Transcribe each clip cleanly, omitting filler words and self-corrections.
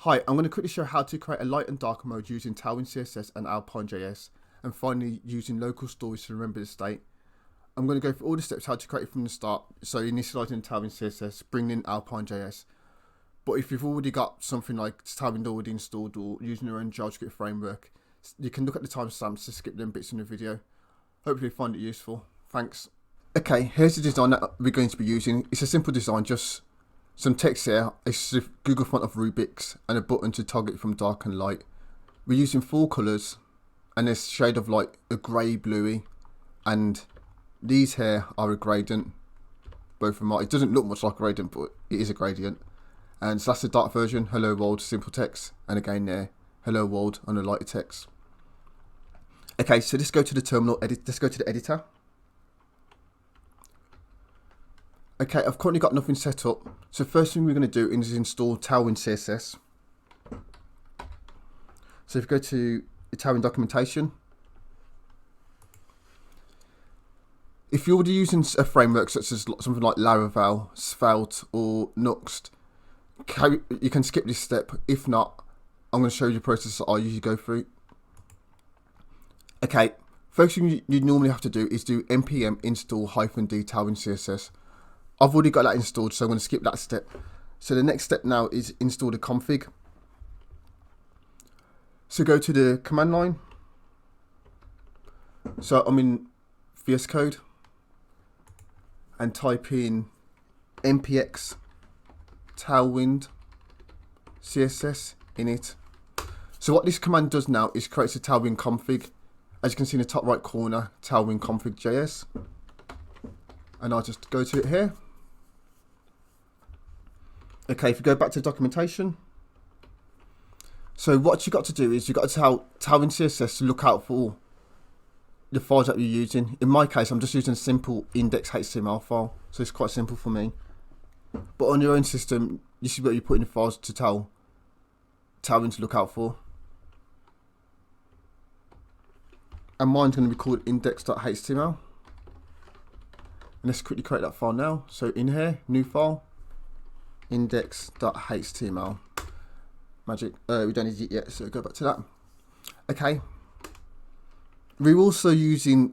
Hi, I'm going to quickly show how to create a light and dark mode using TailwindCss and AlpineJS, and finally using local storage to remember the state. I'm going to go through all the steps how to create it from the start, so initializing TailwindCss, bringing in AlpineJS. But if you've already got something like Tailwind already installed or using your own JavaScript framework, you can look at the timestamps to skip them bits in the video. Hopefully you find it useful. Thanks. Okay, here's the design that we're going to be using. It's a simple design, just some text here, a Google font of Rubik's, and a button to toggle it from dark and light. We're using 4 colours, and there's shade of light, a grey, bluey, and these here are a gradient. Both of them are. It doesn't look much like a gradient, but it is a gradient. And so that's the dark version, hello world, simple text, and again there, hello world on a lighter text. Okay, so let's go to the terminal, let's go to the editor. Okay, I've currently got nothing set up. So first thing we're going to do is install TailwindCss. So if you go to the Tailwind documentation, if you're already using a framework such as something like Laravel, Svelte or Nuxt, you can skip this step. If not, I'm going to show you the process that I usually go through. Okay, first thing you normally have to do is do npm install -d TailwindCss. I've already got that installed, so I'm going to skip that step. So the next step now is install the config. So go to the command line. So I'm in VS Code and type in npx tailwind css init. So what this command does now is creates a Tailwind config. As you can see in the top right corner, Tailwind config.js. And I'll just go to it here. Okay, if you go back to documentation. So what you got to do is you got to tell TailwindCss to look out for the files that you're using. In my case, I'm just using a simple index HTML file, so it's quite simple for me. But on your own system, you should be able to put in the files to tell Tailwind to look out for. And mine's going to be called index.html. And let's quickly create that file now. So in here, new file, index.html. Magic. We don't need it yet, so go back to that. Okay. We're also using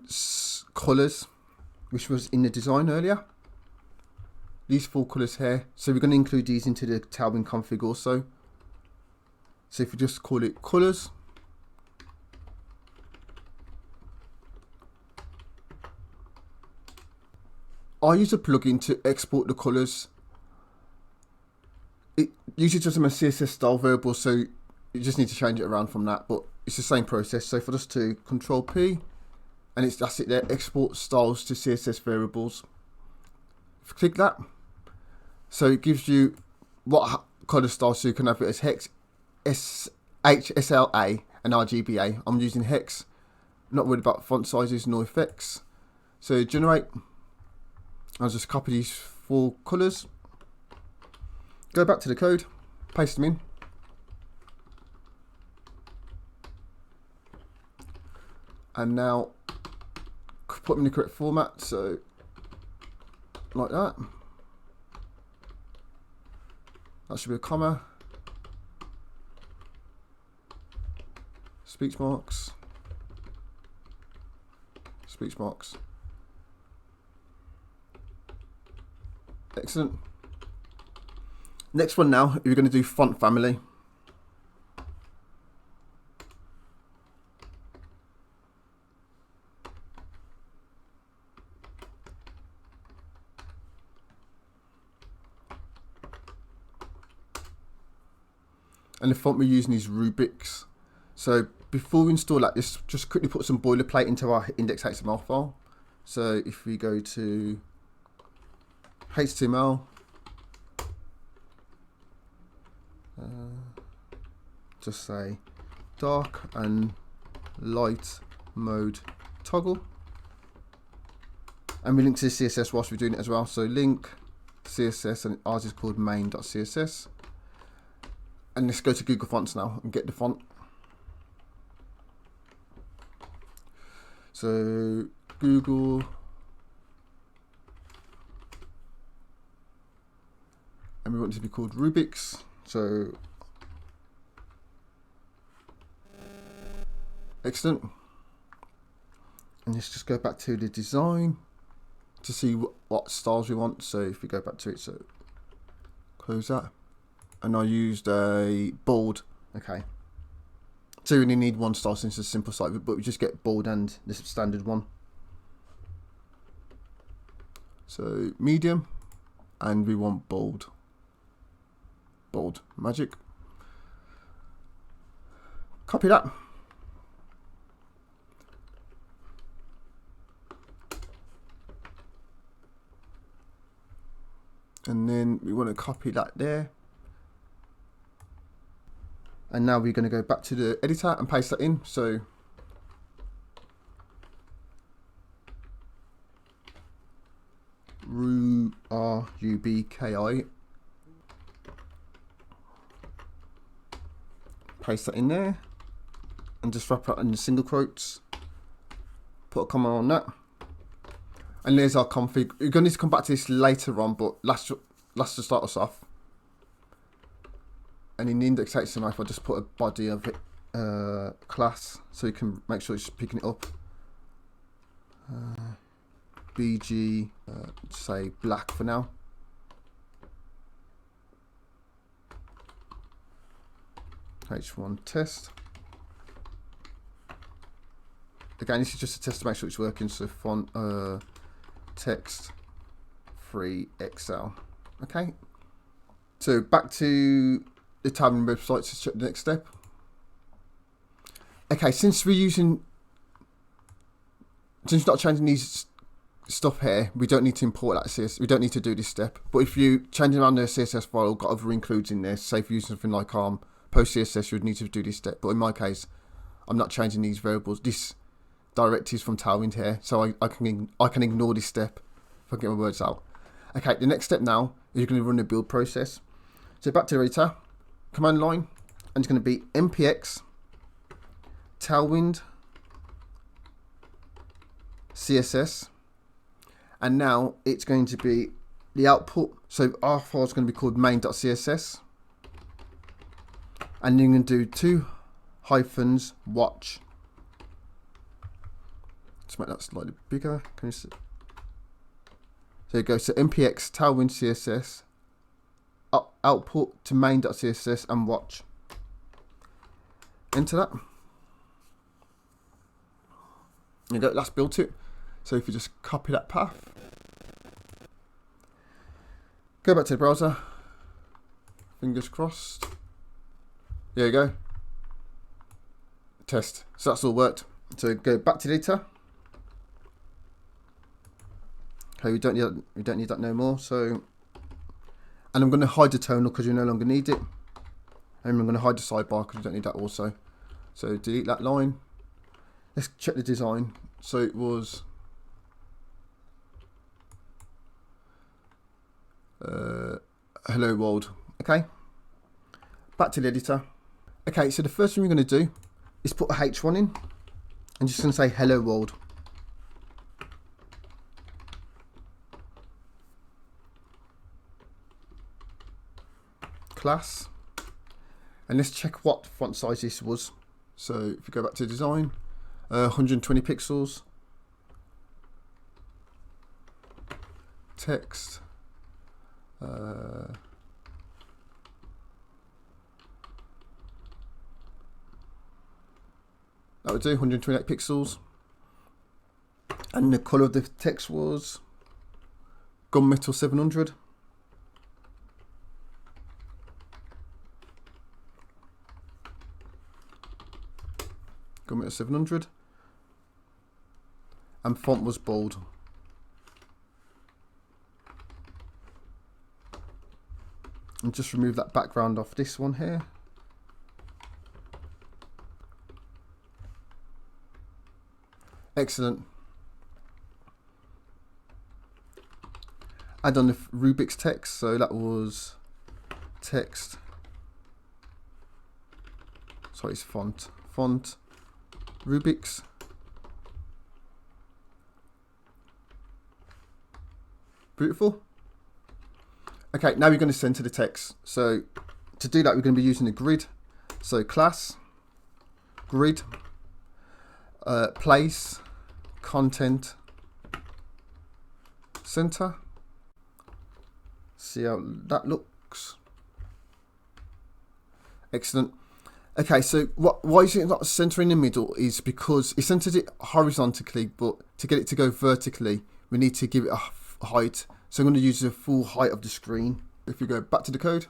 colours, which was in the design earlier. These 4 colours here. So we're going to include these into the Tailwind config also. So if you just call it colours. I use a plugin to export the colours. It usually just a CSS style variable, so you just need to change it around from that, but it's the same process. So for us to Control P, and that's it there, export styles to CSS variables. If you click that, so it gives you what colour style, so you can have it as hex, HSLA and RGBA. I'm using hex, not worried about font sizes nor effects. So generate. I'll just copy these 4 colours, go back to the code, paste them in, and now put them in the correct format, so like that. That should be a comma, speech marks, speech marks. Excellent. Next one now, we're going to do font family. And the font we're using is Rubik's. So before we install that, let's just quickly put some boilerplate into our index.html file. So if we go to HTML, just say dark and light mode toggle, and we link to the CSS whilst we're doing it as well. So link CSS, and ours is called main.css. And let's go to Google Fonts now and get the font. So Google and we want it to be called Rubik's. So Excellent. And let's just go back to the design to see what styles we want. So if we go back to it, so close that. And I used a bold. Okay. So we only need one style since it's a simple site, but we just get bold and this standard one. So medium, and we want bold. Bold. Magic. Copy that. And then we want to copy that there. And now we're going to go back to the editor and paste that in. So RUBKI. Paste that in there. And just wrap it in the single quotes. Put a comma on that. And there's our config. You're going to need to come back to this later on, but let's just start us off. And in the indexation, if I just put a body of it, class, so you can make sure it's picking it up. BG, say black for now. H1 test. Again, this is just a test to make sure it's working. So font, text, free Excel. Okay. So back to the Tailwind website to check the next step. Okay, since we're not changing these stuff here, we don't need to import that CSS. We don't need to do this step. But if you changing around the CSS file, got other includes in there. Say if you use something like post CSS, you would need to do this step. But in my case, I'm not changing these variables. This directives from Tailwind here, so I can ignore this step if I get my words out. Okay, the next step now is you're going to run the build process. So back to the editor, command line, and it's going to be npx Tailwind CSS, and now it's going to be the output. So our file is going to be called main.css, and you're going to do 2 hyphens watch. Let's make that slightly bigger. Can you see? So it goes to npx Tailwind CSS, output to main.css, and watch. Enter that. There you go, that's built it. So if you just copy that path, go back to the browser, fingers crossed. There you go. Test. So that's all worked. So go back to the editor. Okay, we don't need that no more. So, and I'm going to hide the tonal because we no longer need it. And I'm going to hide the sidebar because we don't need that also. So delete that line. Let's check the design. So it was hello world. Okay. Back to the editor. Okay, so the first thing we're going to do is put a H1 in. I'm just going to say hello world. Class. And let's check what font size this was. So if you go back to design, 120 pixels. Text. That would do 128 pixels. And the colour of the text was gunmetal 700. Gunmetal 700. And font was bold. And just remove that background off this one here. Excellent. Add on the Rubik's text, so that was text. Sorry, it's font. Font Rubik's. Beautiful. Okay, now we're going to center the text. So to do that, we're going to be using the grid. So class, grid, Place, content, center. See how that looks. Excellent. Okay, so why is it not center in the middle is because it centers it horizontally, but to get it to go vertically, we need to give it a height. So I'm going to use the full height of the screen. If we go back to the code,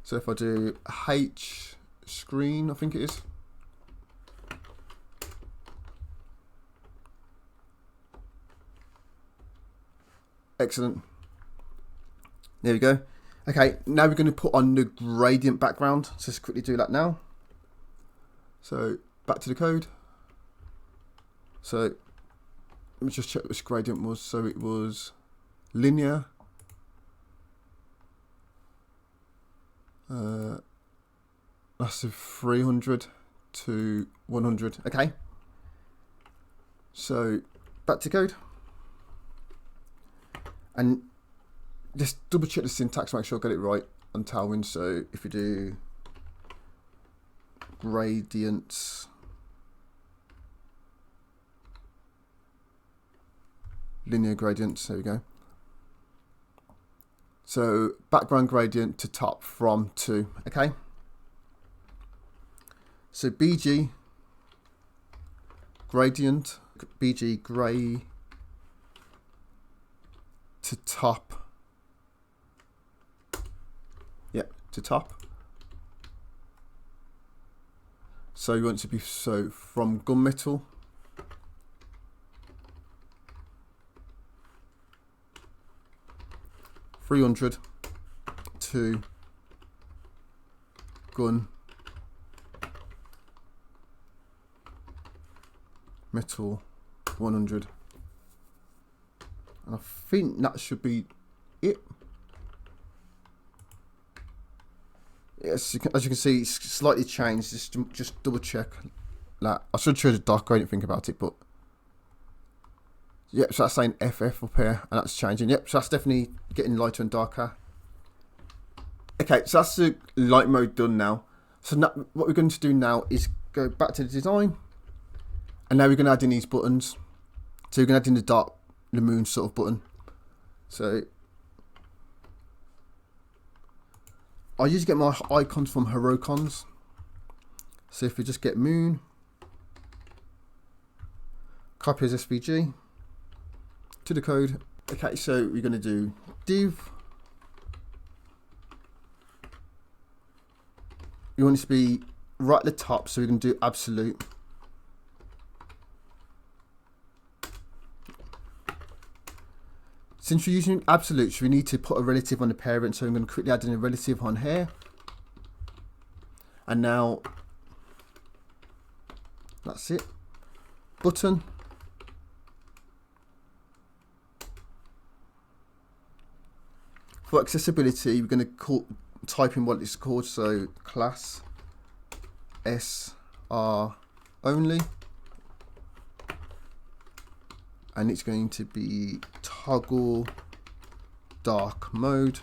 so if I do H screen, I think it is. Excellent. There we go. Okay, now we're going to put on the gradient background. So let's quickly do that now. So back to the code. So let me just check which gradient was. So it was linear. That's a 300 to 100. Okay. So back to code. And just double check the syntax, make sure I get it right on Tailwind. So if you do gradients, linear gradients, there we go. So background gradient to top from to, okay. So BG gradient, BG gray to top. Yep, to top. So you want to be from gunmetal (300) to gun metal 100. And I think that should be it. Yes, as you can see, it's slightly changed. Just double check that. I should show the dark gradient, think about it, but yep, so that's saying FF up here, and that's changing. Yep, so that's definitely getting lighter and darker. Okay, so that's the light mode done now. So now, what we're going to do now is go back to the design, and now we're going to add in these buttons. So we're going to add in the moon sort of button. So I usually get my icons from Herocons. So if we just get moon, copy as SVG to the code. Okay, so we're going to do div. You want it to be right at the top, so we can do absolute. Since we're using absolutes, we need to put a relative on the parent, so I'm going to quickly add in a relative on here. And now, that's it. Button. For accessibility, we're going to type in what it's called, so class SR only. And it's going to be toggle dark mode.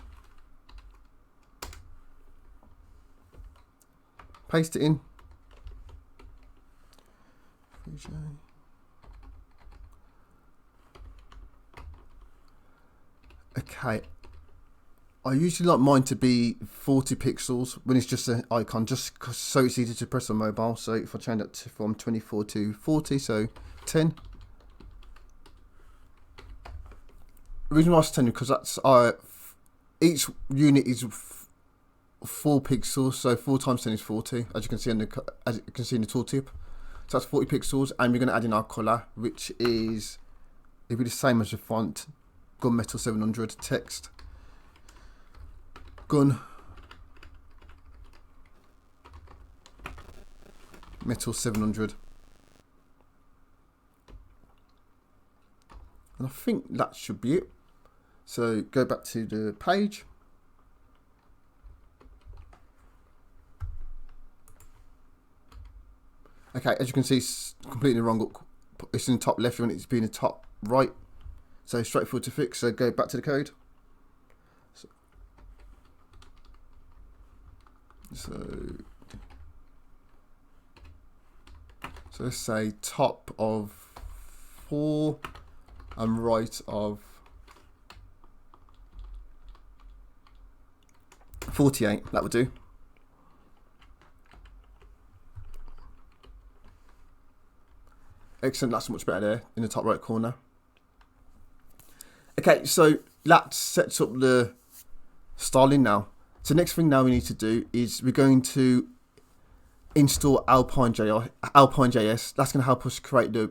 Paste it in. Okay. I usually like mine to be 40 pixels when it's just an icon, just so it's easy to press on mobile. So if I change that from 24 to 40, so 10. The reason why it's 10 is because that's each unit is 4 pixels, so 4 times 10 is 40, as you can see in the tooltip. So that's 40 pixels, and we're going to add in our color, which is it'll be the same as the font, Gunmetal 700 text. Gun Metal 700. And I think that should be it. So go back to the page. Okay, as you can see, it's completely wrong. It's in the top left, you want it to be in the top right. So straightforward to fix. So go back to the code. So So let's say top of 4 and right of 48. That would do. Excellent, that's much better there in the top right corner. Okay, so that sets up the styling now. So next thing now we need to do is we're going to install AlpineJS. That's going to help us do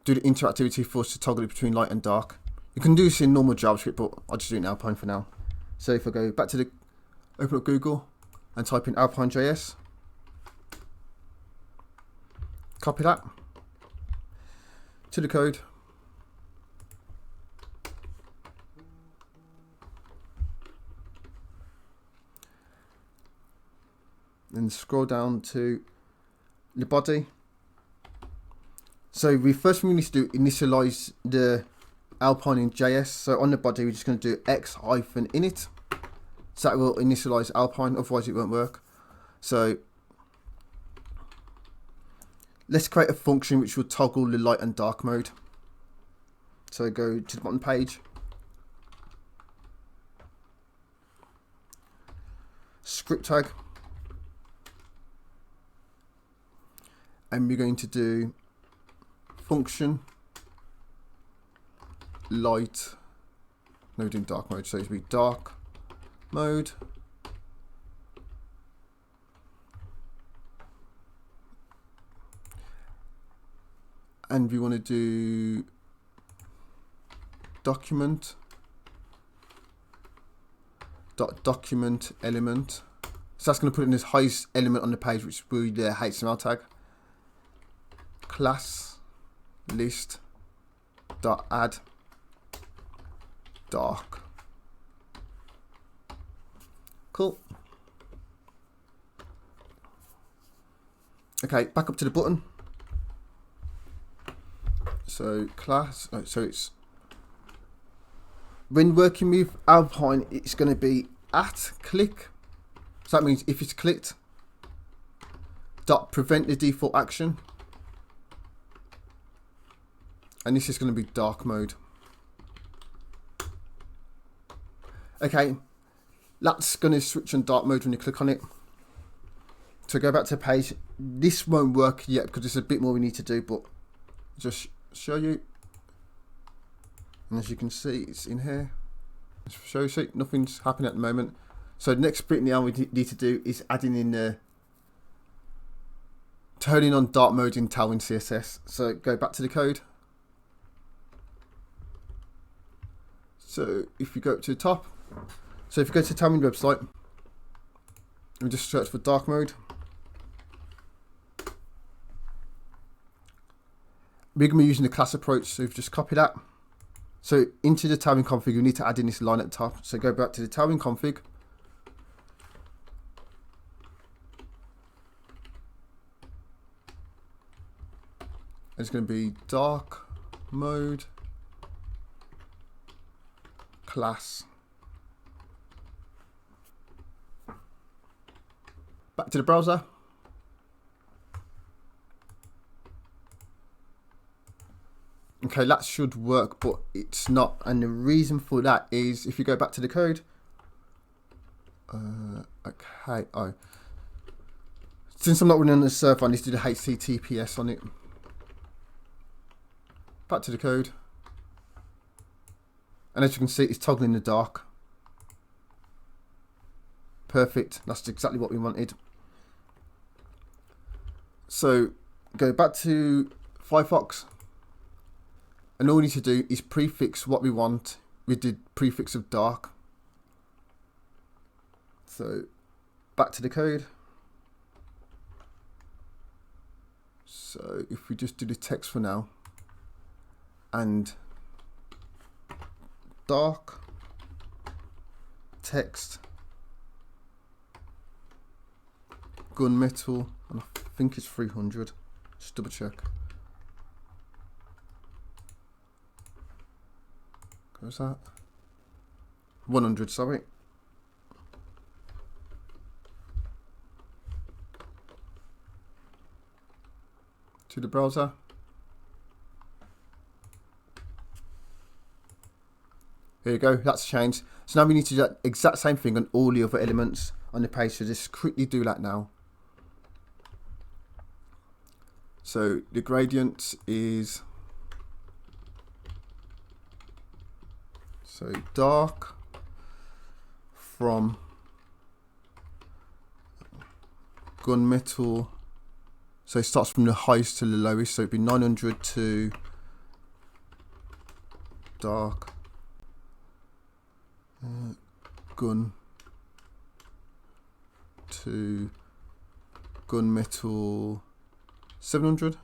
the interactivity for us to toggle it between light and dark. You can do this in normal JavaScript, but I'll just do it in Alpine for now. So if I go back to open up Google and type in AlpineJS, copy that to the code, and scroll down to the body. So first thing we need to do, initialize the AlpineJS. So on the body we're just going to do x-init, so that will initialize Alpine, otherwise it won't work. So let's create a function which will toggle the light and dark mode. So go to the bottom page, script tag, and we're going to do function light, no, we're doing dark mode, so it will be dark mode, and we want to do document element. So that's going to put in this highest element on the page, which will be the HTML tag. Class list dot add dark. Cool. Okay, back up to the button. So class, so it's when working with Alpine, it's going to be at click. So that means if it's clicked, dot prevent the default action, and this is going to be dark mode. Okay, that's going to switch on dark mode when you click on it. So go back to the page. This won't work yet because there's a bit more we need to do, but just show you. And as you can see, it's in here. Just show you, see, nothing's happening at the moment. So the next bit now we need to do is adding in the turning on dark mode in TailwindCss. So go back to the code. So if you go up to the top, so if you go to the Tailwind website and just search for dark mode, we're going to be using the class approach, so if you just copy that. So into the Tailwind config, you need to add in this line at the top. So go back to the Tailwind config. It's going to be dark mode class. Back to the browser. Okay, that should work, but it's not, and the reason for that is if you go back to the code. Okay, since I'm not running on the server, I need to do the HTTPS on it. Back to the code, and as you can see, it's toggling in the dark. Perfect, that's exactly what we wanted. So go back to Firefox, and all we need to do is prefix what we want with the prefix of dark. So back to the code. So if we just do the text for now, and dark text gunmetal, and I think it's 300. Just double check. What's that? 100, sorry. to the browser. Here you go, that's changed. So now we need to do that exact same thing on all the other elements on the page. So just quickly do that now. So the gradient is dark from gunmetal. So it starts from the highest to the lowest. So it'd be 900 to dark gun to gunmetal 700.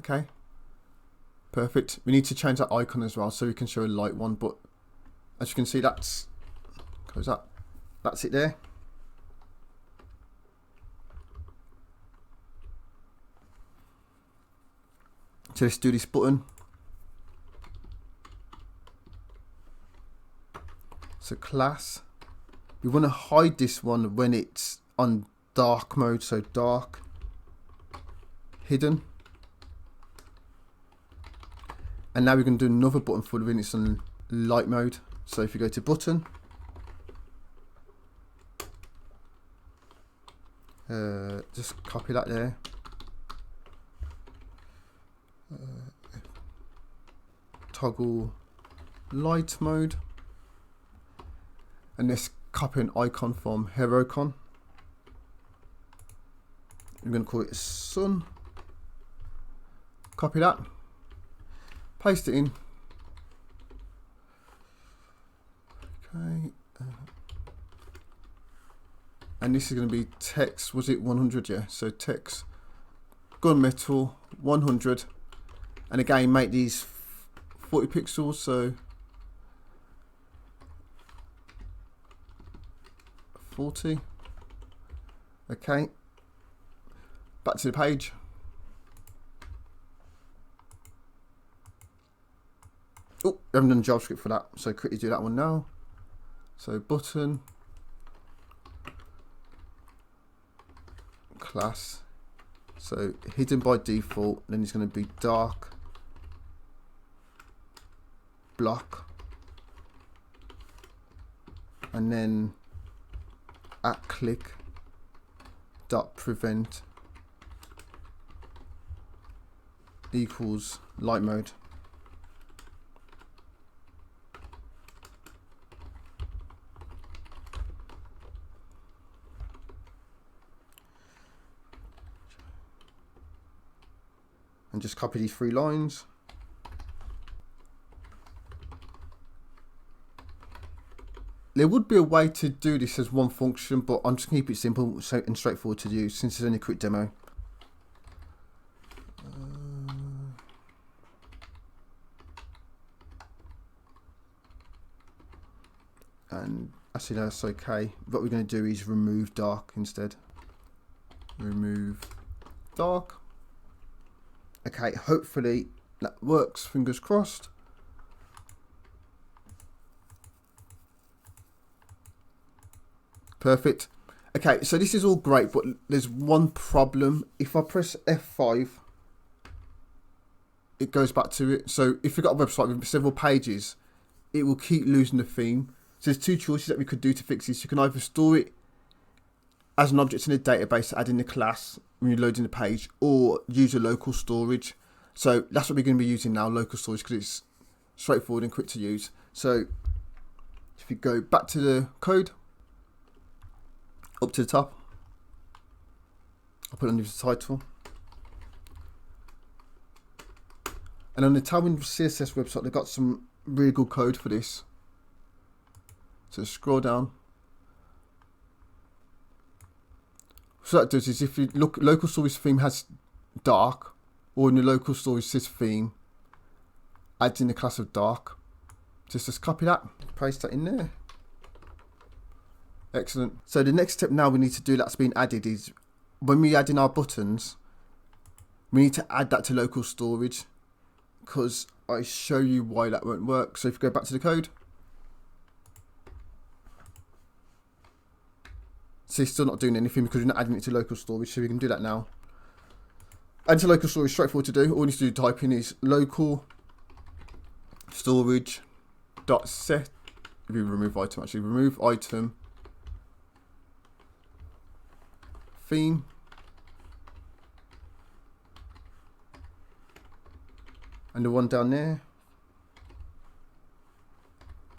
Okay, perfect. We need to change that icon as well so we can show a light one, but as you can see, that's it there. So let's do this button. So class, we want to hide this one when it's on dark mode, so dark, hidden. And now we're going to do another button for when it's on light mode. So if you go to button, just copy that there. Toggle light mode. And let's copy an icon from HeroCon. I'm going to call it sun. Copy that. Paste it in. Okay. And this is going to be text. Was it 100? Yeah. So text gunmetal 100. And again, make these 40 pixels. So 40. Okay. Back to the page. Oh, I haven't done JavaScript for that, so quickly do that one now. So button, class, so hidden by default, then it's going to be dark block, and then at click dot prevent equals light mode. And just copy these 3 lines. There would be a way to do this as one function, but I'm just going to keep it simple and straightforward to use since it's only a quick demo. And actually that's okay. What we're going to do is remove dark instead. Remove dark. Okay, hopefully that works, fingers crossed. Perfect. Okay, so this is all great, but there's one problem. If I press F5, it goes back to it. So if you've got a website with several pages, it will keep losing the theme. So there's 2 choices that we could do to fix this. You can either store it as an object in a database to add in the class when you're loading the page, or use a local storage. So that's what we're going to be using now, local storage, because it's straightforward and quick to use. So if you go back to the code, up to the top, I'll put it under the title. And on the TailwindCss website, they've got some really good code for this. So scroll down. So what that does is, if you look, local storage theme has dark, or in the local storage sys theme, adds in the class of dark. Just copy that, paste that in there. Excellent. So the next step now we need to do that's been added is, when we add in our buttons, we need to add that to local storage, because I show you why that won't work. So if you go back to the code, So it's still not doing anything because we're not adding it to local storage, so we can do that now. Add to local storage, straightforward to do. All you need to do type in is local storage dot set. If you remove item, actually remove item theme and the one down there,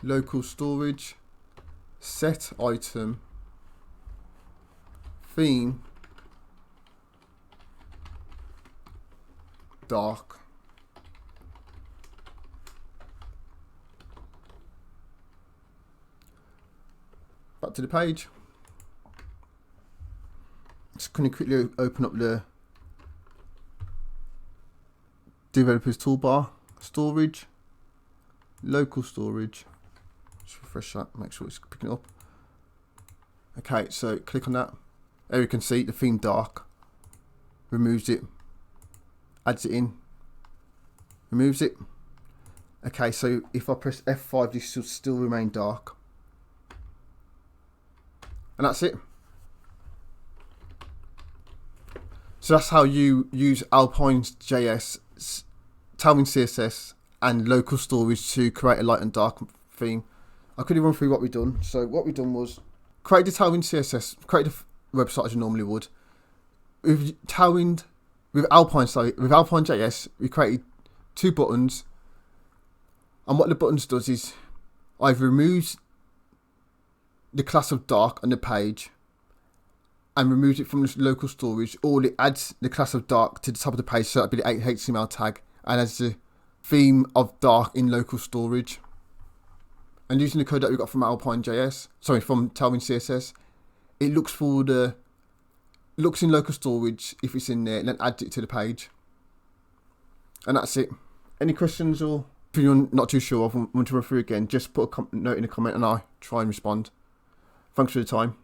local storage set item theme dark. Back to the page. Just going to quickly open up the developers toolbar, storage, local storage. Just refresh that, make sure it's picking it up. Okay, so click on that. There you can see the theme dark. Removes it, adds it in, removes it. Okay, so if I press F5, this should still remain dark. And that's it. So that's how you use AlpineJS, TailwindCss, and local storage to create a light and dark theme. I could run through what we've done. So what we've done was create the TailwindCss, create the website as you normally would. With AlpineJS, we created 2 buttons. And what the buttons does is I've removed the class of dark on the page and removed it from the local storage, or it adds the class of dark to the top of the page, so that'll be the HTML tag, and adds the theme of dark in local storage. And using the code that we got from AlpineJS, sorry, from TailwindCss, it looks for the looks in local storage if it's in there, and then adds it to the page. And that's it. Any questions, or if you're not too sure of, want to run through again, just put a note in the comment and I'll try and respond. Thanks for your time.